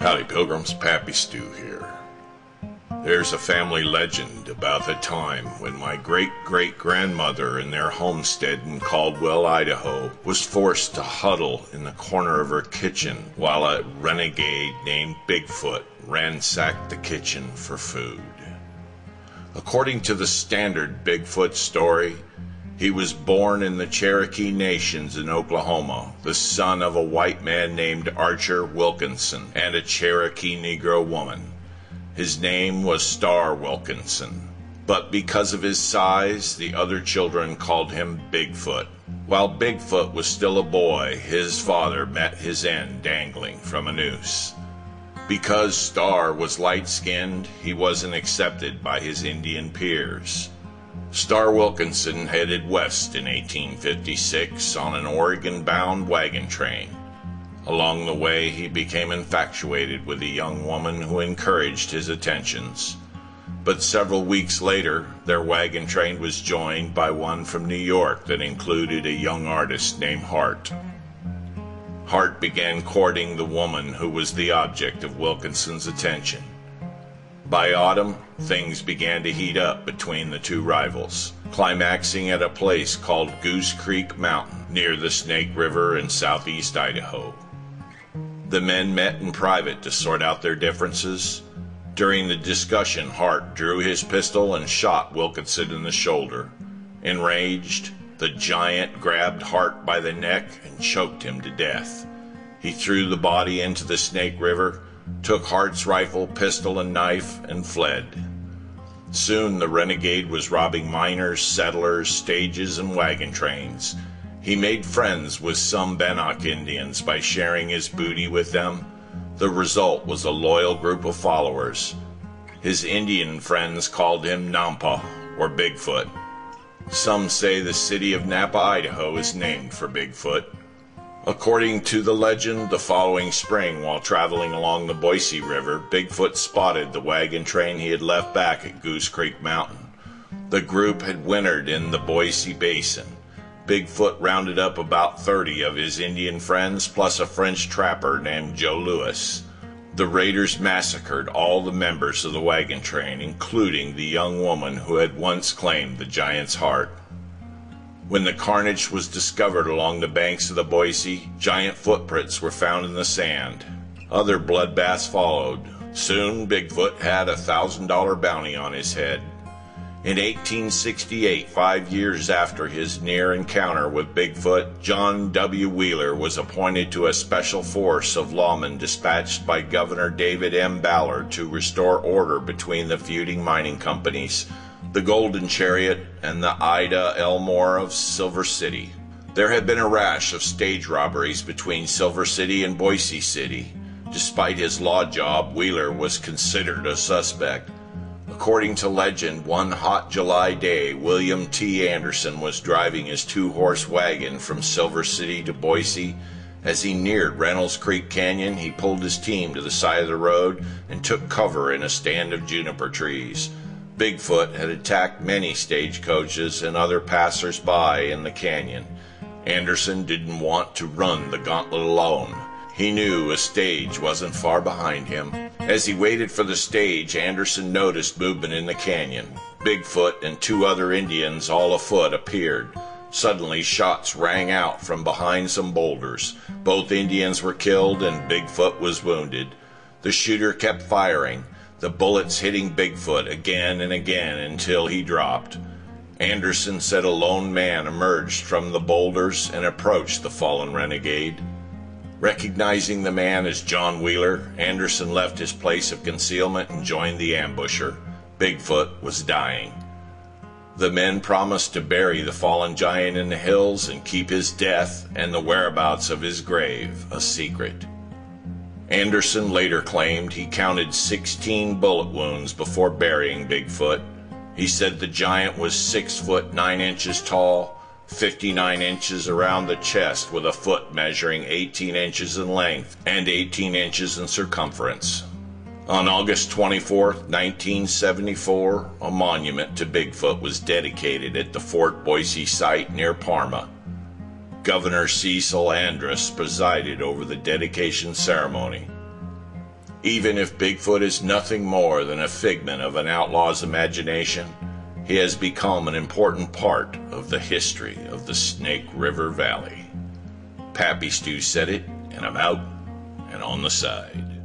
Howdy pilgrims, PappyStu here. There's a family legend about the time when my great-great-grandmother in their homestead in Caldwell, Idaho, was forced to huddle in the corner of her kitchen while a renegade named Bigfoot ransacked the kitchen for food. According to the standard Bigfoot story, he was born in the Cherokee Nations in Oklahoma, the son of a white man named Archer Wilkinson and a Cherokee Negro woman. His name was Star Wilkinson, but because of his size, the other children called him Bigfoot. While Bigfoot was still a boy, his father met his end dangling from a noose. Because Star was light-skinned, he wasn't accepted by his Indian peers. Star Wilkinson headed west in 1856 on an Oregon-bound wagon train. Along the way, he became infatuated with a young woman who encouraged his attentions. But several weeks later, their wagon train was joined by one from New York that included a young artist named Hart. Hart began courting the woman who was the object of Wilkinson's attention. By autumn, things began to heat up between the two rivals, climaxing at a place called Goose Creek Mountain near the Snake River in southeast Idaho. The men met in private to sort out their differences. During the discussion, Hart drew his pistol and shot Wilkinson in the shoulder. Enraged, the giant grabbed Hart by the neck and choked him to death. He threw the body into the Snake River, took Hart's rifle, pistol, and knife, and fled. Soon the renegade was robbing miners, settlers, stages, and wagon trains. He made friends with some Bannock Indians by sharing his booty with them. The result was a loyal group of followers. His Indian friends called him Nampa, or Bigfoot. Some say the city of Nampa, Idaho is named for Bigfoot. According to the legend, the following spring, while traveling along the Boise River, Bigfoot spotted the wagon train he had left back at Goose Creek Mountain. The group had wintered in the Boise Basin. Bigfoot rounded up about 30 of his Indian friends, plus a French trapper named Joe Louis. The raiders massacred all the members of the wagon train, including the young woman who had once claimed the giant's heart. When the carnage was discovered along the banks of the Boise, giant footprints were found in the sand. Other bloodbaths followed. Soon, Bigfoot had a $1,000 bounty on his head. In 1868, 5 years after his near encounter with Bigfoot, John W. Wheeler was appointed to a special force of lawmen dispatched by Governor David M. Ballard to restore order between the feuding mining companies, the Golden Chariot and the Ida Elmore of Silver City. There had been a rash of stage robberies between Silver City and Boise City. Despite his law job, Wheeler was considered a suspect. According to legend, one hot July day, William T. Anderson was driving his two-horse wagon from Silver City to Boise. As he neared Reynolds Creek Canyon, he pulled his team to the side of the road and took cover in a stand of juniper trees. Bigfoot had attacked many stagecoaches and other passers-by in the canyon. Anderson didn't want to run the gauntlet alone. He knew a stage wasn't far behind him. As he waited for the stage, Anderson noticed movement in the canyon. Bigfoot and two other Indians, all afoot, appeared. Suddenly, shots rang out from behind some boulders. Both Indians were killed and Bigfoot was wounded. The shooter kept firing, the bullets hitting Bigfoot again and again until he dropped. Anderson said a lone man emerged from the boulders and approached the fallen renegade. Recognizing the man as John Wheeler, Anderson left his place of concealment and joined the ambusher. Bigfoot was dying. The men promised to bury the fallen giant in the hills and keep his death and the whereabouts of his grave a secret. Anderson later claimed he counted 16 bullet wounds before burying Bigfoot. He said the giant was 6 foot 9 inches tall, 59 inches around the chest, with a foot measuring 18 inches in length and 18 inches in circumference. On August 24, 1974, a monument to Bigfoot was dedicated at the Fort Boise site near Parma. Governor Cecil Andrus presided over the dedication ceremony. Even if Bigfoot is nothing more than a figment of an outlaw's imagination, he has become an important part of the history of the Snake River Valley. PappyStu said it, and I'm out and on the side.